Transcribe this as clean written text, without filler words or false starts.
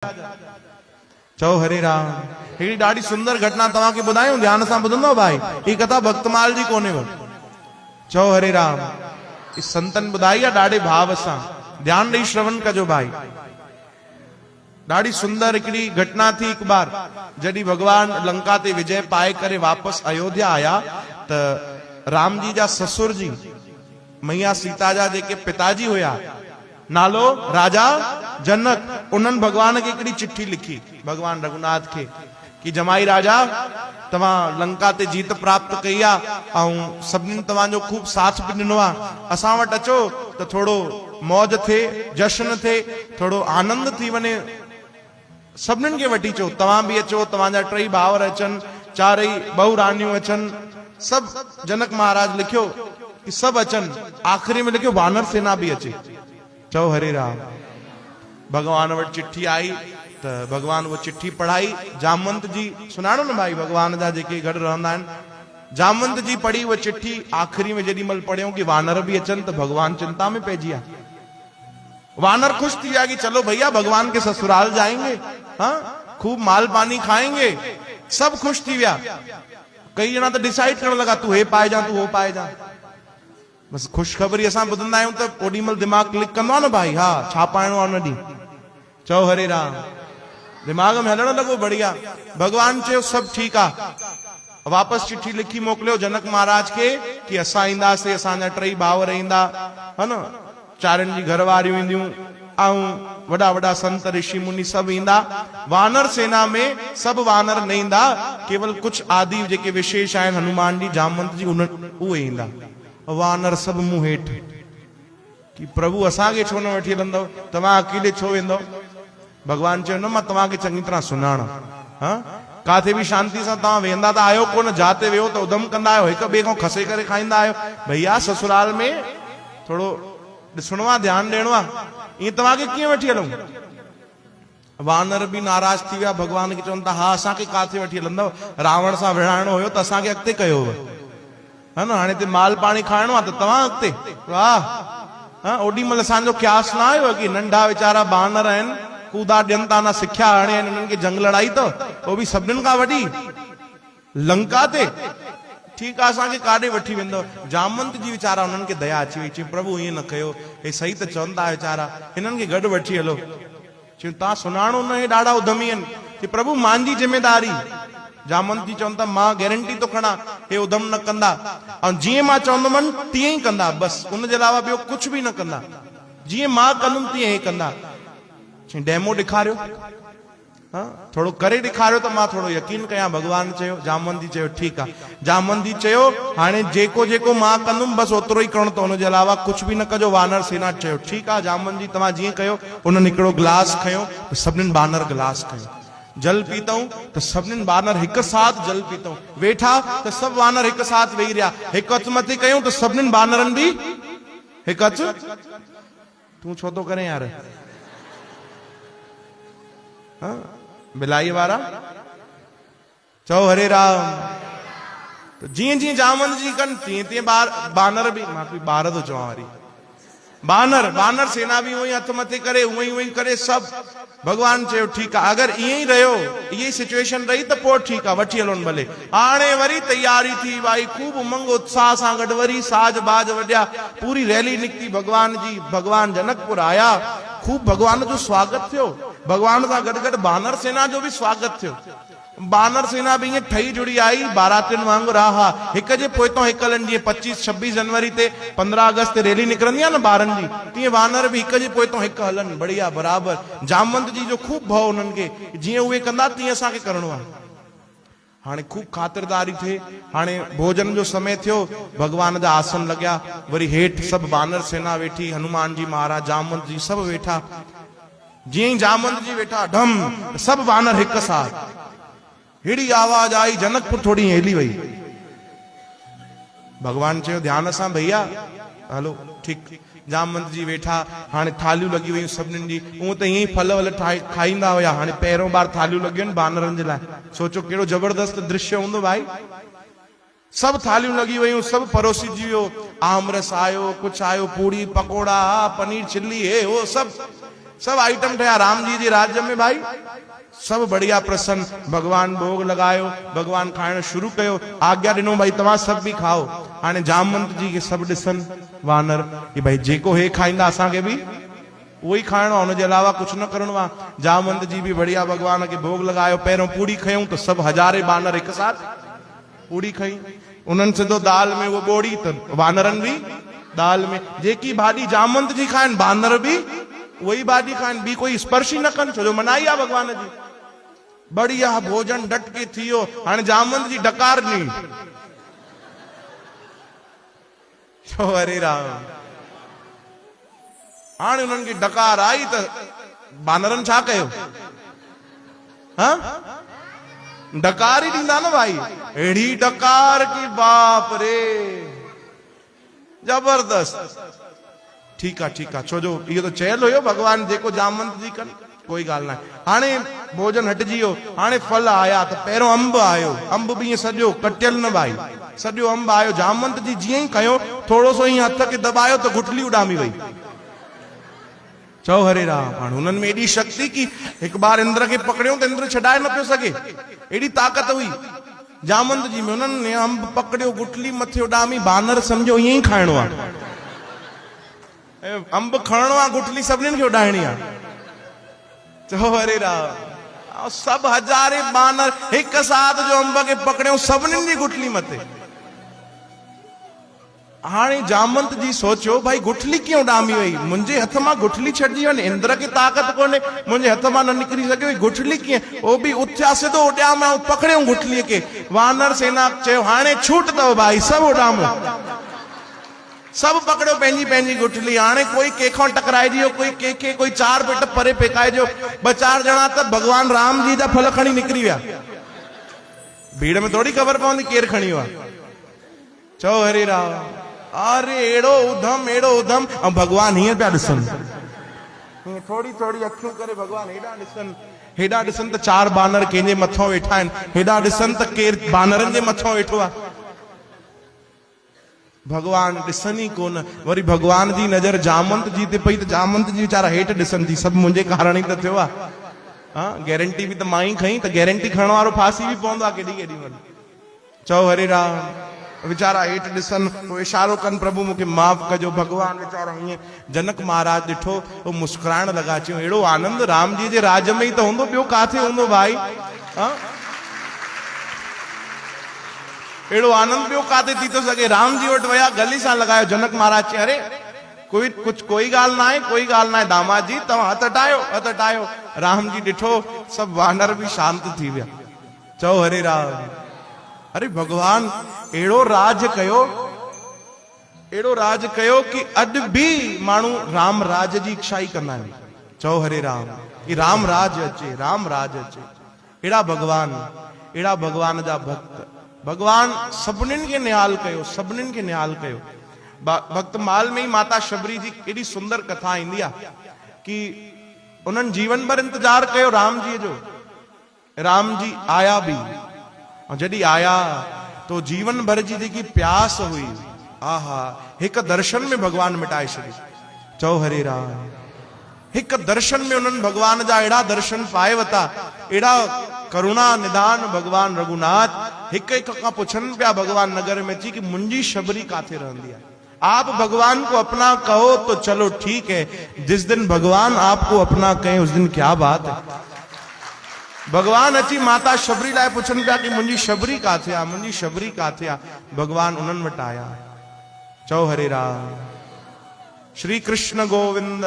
चओ हरे राम। हिकिड़ी ॾाढी सुंदर घटना तव्हांखे ॿुधायूं, ध्यान सां ॿुधंदो भाई। ही कथा भक्तमाल जी कोन्हे। चओ हरे राम। इस संतन ॿुधाई आहे ॾाढे भाव सां, ध्यान ॾेई श्रवण कजो भाई। ॾाढी सुंदर हिकिड़ी घटना थी हिकु बार, जॾहिं भगवान लंका ते विजय पाए करे वापस अयोध्या आया त राम जी जा ससुर जी मैया सीता जा जेके पिताजी हुया, नालो राजा जनक, उन्हनि भगवान खे हिकिड़ी चिट्ठी लिखी भगवान रघुनाथ खे कि जमाई राजा तव्हां लंका ते जीत प्राप्त कई आहे ऐं सभिनी तव्हांजो खूब साथ बि ॾिनो आहे। असां वटि अचो त थोरो मौज थिए, जश्न थिए, थोरो आनंद थी वञे। सभिनीनि खे वठी अचो, तव्हां बि अचो, तव्हांजा टई भाउर अचनि, चारई बहु रानियूं अचनि। सभु जनक महाराज लिखियो कि सभु अचनि। आख़िरी में लिखियो वानर सेना भी अचे। चओ हरे राम। भगवान वटि चिट्ठी आई त भगवान वो चिट्ठी पढ़ाई। जामवंत जी सुञाणो न भाई, भगवान जा जेके गॾु रहंदा आहिनि। जामवंत जी पढ़ी वो चिट्ठी। आख़िरी में जेॾी महिल पढ़ियो कि वानर भी अचनि त भगवान चिंता में पइजी विया। वानर खुश थी गया कि चलो भैया भगवान के ससुराल जाएंगे, हाँ खूब माल पानी खाएंगे। सब खुश थी गया। कई जना तो डिसाइड करण लगा तू हे पाए जा, तू हो पाए जा। बस खुशखबरी असां ॿुधंदा आहियूं त ओॾी महिल दिमाग़ क्लिक कंदो आहे न भाई, हा छा पाइणो आहे उन ॾींहुं। चओ हरे राम। दिमाग़ में हलण लॻो बढ़िया। भगवान चयो सभु ठीकु आहे। वापसि चिट्ठी लिखी मोकिलियो जनक महाराज खे कि असां ईंदासीं, असांजा टई भाउर ईंदा, है न, चारनि जी घरवारियूं ईंदियूं ऐं वॾा वॾा संत ऋषि मुनि सभु ईंदा। वानर सेना में सभु वानर न ईंदा, केवल कुछ आदि जेके विशेष आहिनि, हनुमान जी, जामवंत जी, उहे ईंदा। वानर सभु मुंह हेठि कि प्रभु असांखे छो न वठी हलंदव, तव्हां अकेले छो वेंदव। भगवान चयो न मां तव्हांखे चङी तरह सुञाणा, हाँ काथे बि शांति सां तव्हां वेंदा त आहियो कोन, जाते वियो त उधम कंदा आहियो, हिक ॿिए खां खसे करे खाईंदा आहियो। भैया ससुराल में थोरो ॾिसणो आहे, ध्यानु ॾियणो आहे, ईअं तव्हांखे कीअं वठी हलूं। वानर बि नाराज थी विया, भगवान खे चवनि था हा असांखे काथे वठी हलंदव, रावण सां विढ़ाइणो हुयो त असांखे अॻिते कयो, है न, हाणे हिते माल पाणी खाइणो आहे त तव्हां अॻिते। वाह, हाँ ओॾी महिल असांजो क़्यास न आयो कि नंढा वीचारा बानर आहिनि, कूदा ॾियनि था, न सिख्या हाणे आहिनि, उन्हनि खे जंग लड़ाई त उहो बि सभिनीनि खां वॾी लंका ते। ठीकु आहे असांखे काॾे वठी वेंदो। जामवंत जी वीचारा उन्हनि खे दया अची वई, चई प्रभु ईअं न कयो, हे सही त चवनि था वीचारा, हिननि खे गॾु वठी हलो। चयूं तव्हां सुञाणो न, हे ॾाढा उधमी आहिनि। कि प्रभु मुंहिंजी जिम्मेदारी। जामवंत जी चवनि था मां गारंटी थो खणा हे उधम न कंदा, ऐं जीअं मां चवंदुमि तीअं ई कंदा, बसि उनजे अलावा ॿियो कुझु बि न कंदा, जीअं मां कंदुमि तीअं हे कंदा। डेमो ॾेखारियो, हाँ थोरो करे ॾेखारियो त मां थोरो यकीन कयां। भगवान चयो, जामवंत जी चयो ठीकु आहे। जामवंत जी चयो हाणे जेको जेको मां कंदुमि बसि ओतिरो ई करणो अथव, उनजे अलावा कुझु बि न कजो। वानर सेना चयो ठीकु आहे जामवंत जी तव्हां जीअं कयो। उन्हनि हिकिड़ो गिलास खयो त सभिनीनि बानर गिलास खयो, जल पीतऊं त सभिनीनि बानर हिकु साथ जल पीतऊं। वेठा त सभु वानर हिकु साथ वेही रहिया। हिकु हथु मथे कयूं त सभिनीनि बानरनि बि हिकु हथु। तूं छो थो करे यार, हाँ बिलाई वारा। चओ हरे राम। तो जीअं जीअं जामवंत जी कनि तीअं तीअं बानर बि, मां कोई ॿार थो चवां वरी, बानर सेना बि उहो ई हथ मथे करे, उहो ई करे सभु। भगवान चयो ठीकु आहे, अगरि ईअं ई रहियो, इहा ई सिचुएशन रही त पोइ ठीकु आहे, वठी हलोनि भले। हाणे वरी तयारी थी भाई, खूब उमंग उत्साह सां गॾु वरी साज बाज वॼिया, पूरी रैली निकिती भगवान जी। भगवान जनकपुर आया, खूब भगवान जो स्वागत थियो। भगवान सां गॾु गॾु बानर सेना जो बि स्वागत थियो। बानर सेना बि ईअं ठही जुड़ी आई, बारातियुनि वांगुरु। हा हिक जे पोइतों हिकु हलनि, जीअं 25-26 जनवरी ते 15 अगस्त ते रैली निकिरंदी आहे न ॿारनि जी, तीअं वानर बि हिक जे पोइतों हिकु हलनि, बढ़िया बराबरि। जामवंत जी जो खूब भउ उन्हनि खे, जीअं उहे कंदा तीअं असांखे करणो आहे। हाणे खूब खातिरदारी थिए। हाणे भोजन जो समय थियो, भगवान जा आसन लॻिया, वरी हेठि सभु बानर सेना वेठी, हनुमान जी महाराज, जामवंत जी सभु वेठा। जीअं ई जामवंत जी वेठा, ढम सभु वानर हिकु साथ। हेड़ी आवाज आई, जनकपुर थोड़ी हिली वई। भगवान चयो ध्यान सां भैया हलो ठीकु। जामवंत जी वेठा, हाणे थालियूं लॻी वयूं सभिनीनि जी। उहो त ईअं ई फल वल खाईंदा हुया, हाणे पहिरियों बार थालियूं लॻियूं आहिनि बानरनि जे लाइ। सोचो कहिड़ो जबरदस्त दृश्य हूंदो भाई। सभु थालियूं लॻी वयूं, सभु परोसीजी वियो। आमरस आयो, कुझु आयो, पूड़ी पकोड़ा, पनीर चिल्ली, हे हो सभु। सब आइटम ठया राम जी जे राज्य में भाई, सब बढ़िया प्रसन्न। भगवान भोग लगायो, भगवान खाइण शुरू कयो, आज्ञा दिनो भाई तव्हां सब भी खाओ। हाणे जामवंत जी के सब ॾिसन वानर कि भाई जेको हे खाईंदा असांखे भी वही खाइणो आहे, हुनजे अलावा कुछ न करणो आहे। जामवंत जी भी बढ़िया भगवान के भोग लगायो। पहिरों पूड़ी खयूं तो सब हजारे बानर एक साथ पूड़ी खई, उन्हनि सिधो दाल में वो ॿोड़ी त वानरनि भी दाल में। जेकी भाॼी जामवंत जी खाइनि बानर भी वही भाॼी खाइनि, बी कोई स्पर्श ही न कनि, छो जो मनाई आहे भगवान जी। बढ़िया भोजन डट के थियो। हाणे जामवंत जी डकार ॾिनी, छो हरे राम। हाणे उन्हनि खे डकार आई त बानरनि छा कयो, हाँ डकार ही ॾींदा न भाई, अहिड़ी डकार की बाप रे जबरदस्त। ठीक है, छो जो इहो तो चयल हुयो भगवान जेको जामवंत जी कनि, कोई ॻाल्हि न आहे। हाणे भोजन हटिजी वियो, हाणे फल आया त पहिरों अंब आयो, अंब बि ईअं सॼो कटियल न भाई, सॼो अंब आयो। जामवंत जी जीअं ई कयो, थोरो सो ईअं हथ खे दबायो त गुठली उॾामी वई। चओ हरे राम। हाणे हुननि में एॾी शक्ति की हिकु बार इंद्र खे पकड़ियो त इंद्र छॾाए न पियो सघे, एॾी ताक़त हुई जामवंत जी में। हुननि अंब पकड़ियो, गुठली मथे उॾामी, बानर सम्झो ईअं ई खाइणो आहे, अंब खणणो आहे, गुठली सभिनीनि खे उॾाइणी आहे। चओ हरे राम। सब हजारे बानर हिक साथ जो अंब खे पकड़ियो, सभिनीनि जी गुठली मथे। हाणे जामवंत जी सोचियो भाई गुठली कीअं उॾामी वई, मुंहिंजे हथ मां गुठली छॾिजी वञे, इंद्र खे ताक़त कोन्हे, मुंहिंजे हथ मां न निकिरी सघे, गुठली कीअं। ओ बि उथिया सिधो उॾामिया, पकड़ियो गुठलीअ खे। वानर सेना चयो हाणे छूट अथव भाई, सब उॾामो, सब पकड़ो पंहिंजी पंहिंजी गुठली। हाणे कोई कंहिंखां टकराइजी वियो, कोई कंहिंखे, कोई 4 पेट परे फेकाइजो। 2-4 ॼणा त भगवान राम जी जा फल खणी निकिरी विया। भीड़ में थोड़ी ख़बर पवंदी केरु खणी वियो आहे। चओ हरे राम। अरे एड़ो उधम, एड़ो उधम। ऐं भगवान हीअं पिया ॾिसनि, थोड़ी थोड़ी अखियूं करे भगवान हेॾा ॾिसनि, हेॾा ॾिसनि त 4 बानर कंहिंजे मथां वेठा आहिनि, हेॾा ॾिसनि त केरु बानरनि जे मथां वेठो आहे। भगवान ॾिसनि ई कोन। वरी भगवान जी नज़र जामवंत जी ते पई त जामवंत जी वीचारा हेठि ॾिसनि थी, सभु मुंहिंजे कारण ई त थियो आहे। हाँ गारंटी भी तो माई खई, तो गारंटी खणण वारो फांसी भी पवंदो आहे केॾी केॾी महिल। चओ हरे राम। वीचारा हेठि ॾिसनि, पोइ इशारो कनि प्रभु मूंखे माफ़ कजो। भगवान वीचारा हीअं, जनक महाराज ॾिठो, वो मुस्कुराइण लॻा, चयो अहिड़ो आनंद राम जी जे राज में ई त हूंदो, ॿियो काथे हूंदो भाई। हाँ एड़ो आनंद ॿियो काथे थी थो सघे। राम जी वटि विया, गली सां लॻायो। जनक महाराज चए अरे कोई ॻाल्हि न आहे, कोई ॻाल्हि न आहे दामाद जी, तव्हां हथ हटायो, हथ हटायो। राम जी ॾिठो, सभु वानर भी शांत थी विया। चओ हरे राम। अरे भगवान एड़ो राज कयो, एड़ो राज कयो कि अॼु भी माण्हू राम राज जी इच्छा ई कंदा आहिनि। चओ हरे राम। कि राम राज अचे, राम राज अचे। एड़ा भगवान जा भक्त। भगवान सभिनीनि खे निहाल कयो, सभिनीनि खे निहाल कयो। भक्त माल में ही माता शबरी जी एडी सुंदर कथा ईंदी आहे कि उन्हनि जीवन भर इंतजार कयो राम जी जो। राम जी आया भी, और जॾहिं आया तो जीवन भर जी जेकी प्यास हुई, आहा, हिक दर्शन में भगवान मिटाए छॾी। चओ हरे राम। हिक दर्शन में उन्हनि भगवान जा अहिड़ा दर्शन पाए वता, अहिड़ा करुणा निदान भगवान रघुनाथ। हिक हिक खां पुछनि पिया भगवान नगर में अची कि मुंहिंजी शबरी काथे रहंदी आहे। आप भगवान को अपना कहो तो चलो ठीक है, जिस दिन भगवान आपको अपना कहे उस दिन क्या बात है। भगवान अची माता शबरी लाइ पुछनि पिया कि मुंहिंजी शबरी काथे आहे, मुंहिंजी शबरी काथे आहे। भगवान उन्हनि वटि आया। चओ हरे राम। श्री कृष्ण गोविंद।